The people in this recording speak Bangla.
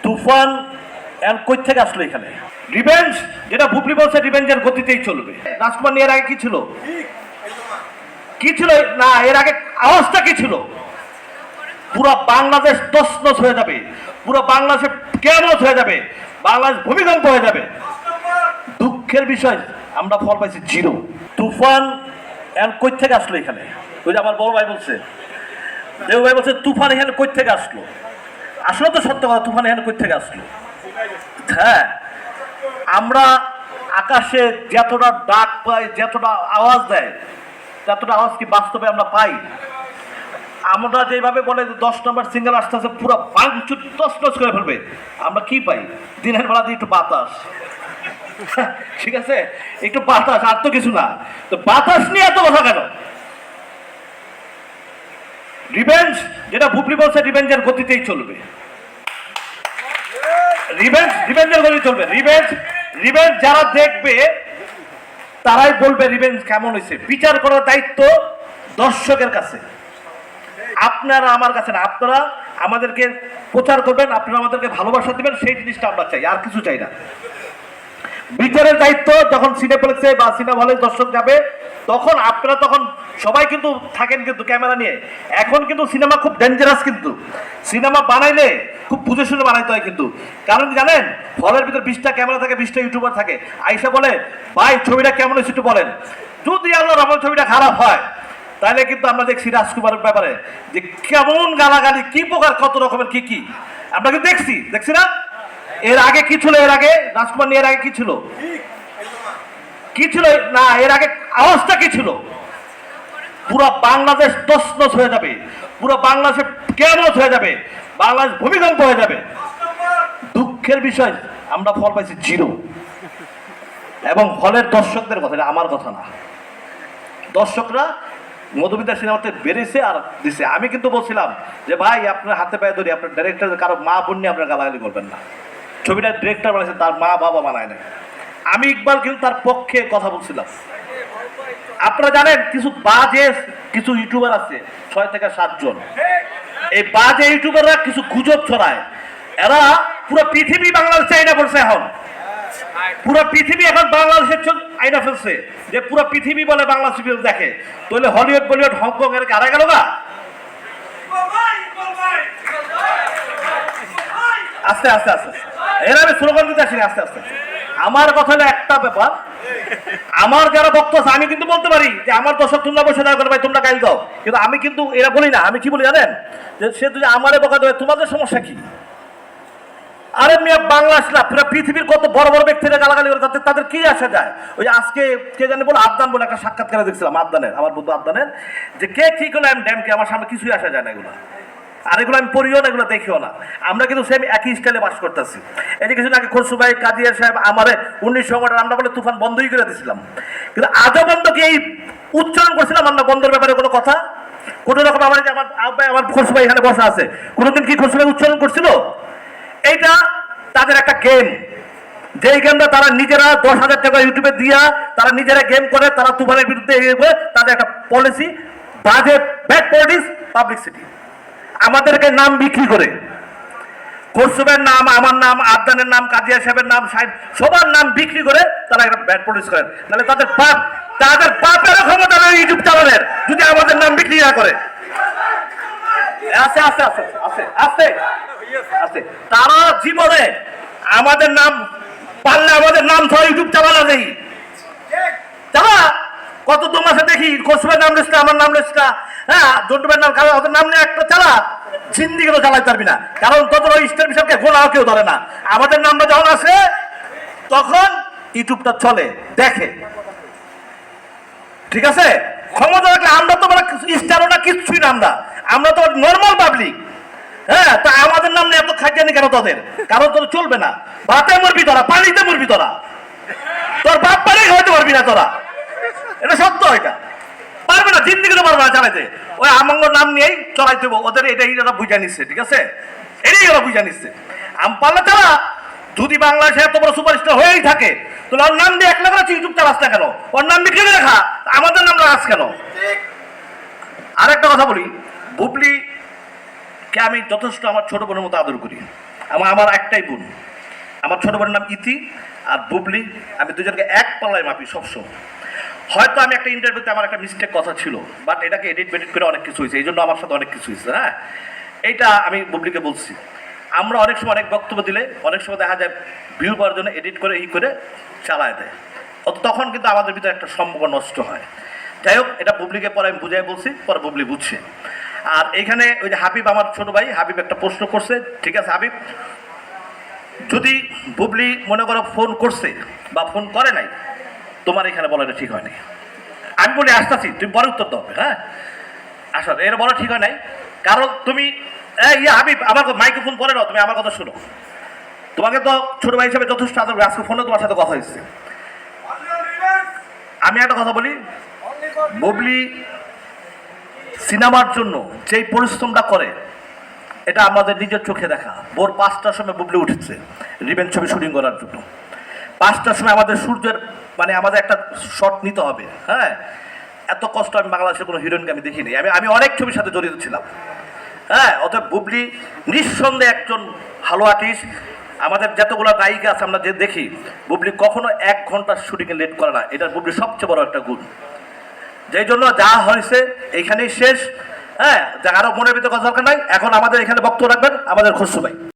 তুফান কই থেকে আসলো এখানে? রিভেঞ্জ, যেটা বুবলি বলছে রিভেঞ্জের গতিতেই চলবে। রাজকুমার নিয়ে এর আগে কি ছিল? কি ছিল না, এর আগে আওয়াজটা কি ছিল? পুরো বাংলাদেশ তছনছ হয়ে যাবে, পুরো বাংলাদেশে কেমন হয়ে যাবে, বাংলাদেশ ভূমিকম্প হয়ে যাবে। দুঃখের বিষয় আমরা ফল পাইছি জিরো। তুফান কই থেকে আসলো এখানে? ওই যে আমার বড় ভাই বলছে, দেব ভাই বলছে তুফান এখানে কই থেকে আসলো। আসলে তো সত্য কথা, তুফান এখানে কই থেকে আসলো? হ্যাঁ, আমরা আকাশে যতটা ডাক পাই, যতটা আওয়াজ দেয়, যতটা আওয়াজ কি বাস্তবে আমরা পাই? আমরা যেভাবে বলে যে 10 নম্বর সিঙ্গেল আসতে আসতে পুরো ভাঙচুর তছনছ করে ফেলবে, আমরা কি পাই? দিনের বেলা দিয়ে একটু বাতাস, ঠিক আছে, একটু বাতাস, আর তো কিছু না। তো বাতাস নিয়ে এত কথা কেন? রিভেঞ্জ, যেটা বুবলি বলছে রিভেঞ্জের গতিতেই চলবে। রিভেঞ্জের গতি চলবে। রিভেঞ্জ যারা দেখবে তারাই বলবে রিভেঞ্জ কেমন হয়েছে। বিচার করার দায়িত্ব দর্শকের কাছে, আপনারা আমার কাছে না। আপনারা আমাদেরকে প্রচার করবেন, আপনারা আমাদেরকে ভালোবাসা দেবেন, সেই জিনিসটা আমরা চাই, আর কিছু চাই না। বিচারের দায়িত্ব যখন সিনেপ্লেক্সে বা সিনেমা হলে দর্শক যাবে, তখন আপনারা তখন সবাই কিন্তু থাকেন কিন্তু ক্যামেরা নিয়ে। এখন কিন্তু সিনেমা খুব ডেঞ্জারাস, কিন্তু সিনেমা বানাইলে খুব বুঝে শুনে বানাইতে হয় কিন্তু। কারণ জানেন, হলের ভিতর 20টা ক্যামেরা থাকে, 20টা ইউটিউবার থাকে। আইসা বলে ভাই ছবিটা কেমন হয়েছে একটু বলেন। যদি আল্লাহ রহমান ছবিটা খারাপ হয়, তাহলে কিন্তু আমরা দেখছি রাজকুমারের ব্যাপারে যে কেমন গালাগালি, কি প্রকার, কত রকমের কি আমরা কিন্তু দেখছি না? এর আগে কি ছিল? এর আগে রাজকুমার নিয়ে এর আগে কি ছিল? কি ছিল না, এর আগে আওয়াজটা কি ছিল? পুরো বাংলাদেশ তছনছ হয়ে যাবে, পুরো বাংলাদেশে কেমন হয়ে যাবে, বাংলাদেশ ভূমিকম্প হয়ে যাবে। দুঃখের বিষয় আমরা ফল পাইছি জিরো। এবং হলের দর্শকদের কথা, এটা আমার কথা না। দর্শকরা মধুমিতা সিনেমাতে বেড়েছে আর দিছে। আমি কিন্তু বলছিলাম যে ভাই আপনার হাতে পায়ে ধরি, আপনার ডাইরেক্টর কারো মা বোন নিয়ে আপনার গালাগালি করবেন না। ছবিটা ডিরেক্টর বানাইছে, তার মা বাবা বানায় নাই। আমি ইকবাল কিন্তু তার পক্ষে কথা বলছিলাম। আপনারা জানেন কিছু ইউটিউবার আছে, 6 থেকে 7 জন। এই বাজে ইউটিউবাররা কিছু গুজব ছড়ায়। এরা পুরো পৃথিবী বাংলাদেশে আইনা পড়ছে। এখন পুরো পৃথিবী এখন বাংলাদেশের আইনা ফেলছে, যে পুরো পৃথিবী বলে বাংলাদেশ দেখে। তাহলে হলিউড বলিউড হংকং এর আড়াই গেল না। আস্তে আস্তে আস্তে এর আমি স্লোগান দিতে আসিনি, আস্তে আস্তে। আমার কথা হলো একটা ব্যাপার, আমার যারা বক্তব্য আছে আমি কিন্তু বলতে পারি যে আমার দর্শক তোমরা বসে দাও ভাই, তোমরা গাইল দাও, কিন্তু আমি কিন্তু এরা বলি না। আমি কি বলি জানেন? যে সে যদি আমারে বকা দেবে, তোমাদের সমস্যা কি? আরে মেয়ে, বাংলাদেশ না, পুরো পৃথিবীর কত বড় বড় ব্যক্তিরা গালাগালি করে, তাদের কি আসা যায়? ওই আজকে কে জানি বলে আদনান বলে একটা সাক্ষাৎকারে দেখছিলাম, আদনানের, আমার বন্ধু আদনানের, যে কে ঠিক হলো আমি ড্যামকে, আমার সামনে কিছুই আসা যায় না এগুলো। আর এগুলো আমি পড়িও না, এগুলো দেখিও না। আমরা কিন্তু সেম একই স্টাইলে বাস করতেছি। এই যে কিছুদিন আগে খসরু ভাই, কাদিয়া সাহেব, আমার 19 সংগঠন, আমরা বলে তুফান বন্ধই করে দিয়েছিলাম। কিন্তু আজও বন্ধ কি এই উচ্চারণ করছিলাম আমরা বন্ধের ব্যাপারে কোনো কথা? কোনো রকম আমার খসরু ভাই এখানে বসা আছে, কোনোদিন কি খসরু ভাই উচ্চারণ করছিল? এইটা তাদের একটা গেম, যেই গেমটা তারা নিজেরা 10,000 টাকা ইউটিউবে দিয়া তারা নিজেরা গেম করে, তারা তুফানের বিরুদ্ধে তাদের একটা পলিসি, বাজে ব্যাড পলিটিক্স, পাবলিসিটি, আমাদেরকে নাম বিক্রি করে। খসরুবের নাম, আমার নাম, আবদানের নাম, কাজিয়া সাহেবের নাম, সবার নাম বিক্রি করে তারা একটা ব্যাড পলিটিক্স করেন। তাহলে তাদের বাপের ক্ষমতা ইউটিউব চ্যানেলের, যদি আমাদের নাম বিক্রি না করে। আস্তে আস্তে আস্তে আস্তে আস্তে আস্তে তারা জীবনে আমাদের নাম পারলে আমাদের নাম সহ ইউটিউব চালানো নেই। তারা কত তোমার দেখি খসরুবের নাম লিস্ট, আমার নাম লিস্ট, হ্যাঁ জন্টুবের নাম, ওদের নাম নিয়ে একটা চালা, জিন্দিগিও চালাতে পারবি না। কারণ তত ইস্টার বিষয়কে গোলাও কেউ ধরে না। আমাদের নামটা যখন আসে তখন ইউটিউবটা চলে, দেখে, ঠিক আছে? ক্ষমতা রাখলে আমরা তো স্টারও না, কিচ্ছুই না, আমরা তো নর্মাল পাবলিক। হ্যাঁ, তা আমাদের নাম নিয়ে এত খাইজানি কেন তাদের? কারণ তোর চলবে না। ভাতে মরবি তোরা, পানিতে মরবি তোরা, তোর বাপ পানি খাওয়াতে পারবি না তোরা, এটা সত্য। এটা পারবে না, জিন্দিগি তো পারবে না চালাইতে। ওই আমঙ্গর নাম নিয়েই চলাইতে ওদের, এটাই ওরা বুঝা নিচ্ছে, ঠিক আছে? এটাই ওরা বুঝা নিচ্ছে। পারলে তারা যদি বাংলাদেশে এত বড় সুপারস্টার হয়েই থাকে, তাহলে ওর নাম দিয়ে 1 লাখ ইউটিউব চালাস না কেন? ওর নাম বিক্রি দেখা, আমাদের নাম রাখাস কেন? আর একটা কথা বলি, বুবলি কে আমি যথেষ্ট আমার ছোট বোনের মতো আদর করি। আমার একটাই বোন, আমার ছোট বোনের নাম ইতি আর বুবলি। আমি দুজনকে এক পাল্লায় মাপি সবসময়। হয়তো আমি একটা ইন্টারভিউতে আমার একটা মিস্টেক কথা ছিল, বাট এটাকে এডিট বেডিট করে অনেক কিছু হয়েছে, এই জন্য আমার সাথে অনেক কিছু হয়েছে। হ্যাঁ, এইটা আমি বুবলিকে বলছি। আমরা অনেক সময় অনেক বক্তব্য দিলে অনেক সময় দেখা যায় ভিউ পাওয়ার জন্য এডিট করে করে চালায় দেয়, তখন কিন্তু আমাদের ভিতরে একটা সম্পর্ক নষ্ট হয়। যাই হোক, এটা বুবলিকে পরে আমি বুঝাই বলছি, পরে বুবলি বুঝছে। আর এইখানে ওই যে হাবিব, আমার ছোট ভাই হাবিব একটা প্রশ্ন করছে। ঠিক আছে হাবিব, যদি বুবলি মনে করো ফোন করছে বা ফোন করে নাই, তোমার এখানে বলাটা ঠিক হয় নাই। আমি বলি আসতেছি, তুমি পরে উত্তর দাও। হ্যাঁ, আসলে এর বলা ঠিক হয় নাই, কারণ তুমি হাবিব আমার মাইক্রোফোন পরে নাও, তুমি আমার কথা শোনো। তোমাকে তো ছোট ভাই হিসেবে যথেষ্ট আদর, আজকে ফোনে তোমার সাথে কথা হয়েছে। আমি একটা কথা বলি, বুবলি সিনেমার জন্য যেই পরিশ্রমটা করে এটা আমাদের নিজের চোখে দেখা। ভোর 5টার সময় বুবলি উঠেছে রিভেঞ্জ ছবি শুটিং করার জন্য। 5টার সময় আমাদের সূর্যের মানে আমাদের একটা শট নিতে হবে। হ্যাঁ, এত কষ্ট আমি বাংলাদেশের কোনো হিরোইনকে আমি দেখিনি। আমি অনেক ছবির সাথে জড়িত ছিলাম। হ্যাঁ, অতএব বুবলি নিঃসন্দেহে একজন ভালো আর্টিস্ট। আমাদের যতগুলো নায়িকা আছে আমরা যে দেখি, বুবলি কখনো 1 ঘন্টা শুটিংয়ে লেট করে না। এটা বুবলির সবচেয়ে বড় একটা গুণ। যেই জন্য যা হয়েছে এইখানেই শেষ। হ্যাঁ, আরো মনের ভিতরে কথা দরকার নাই। এখন আমাদের এখানে বক্তব্য রাখবেন আমাদের খসরু ভাই।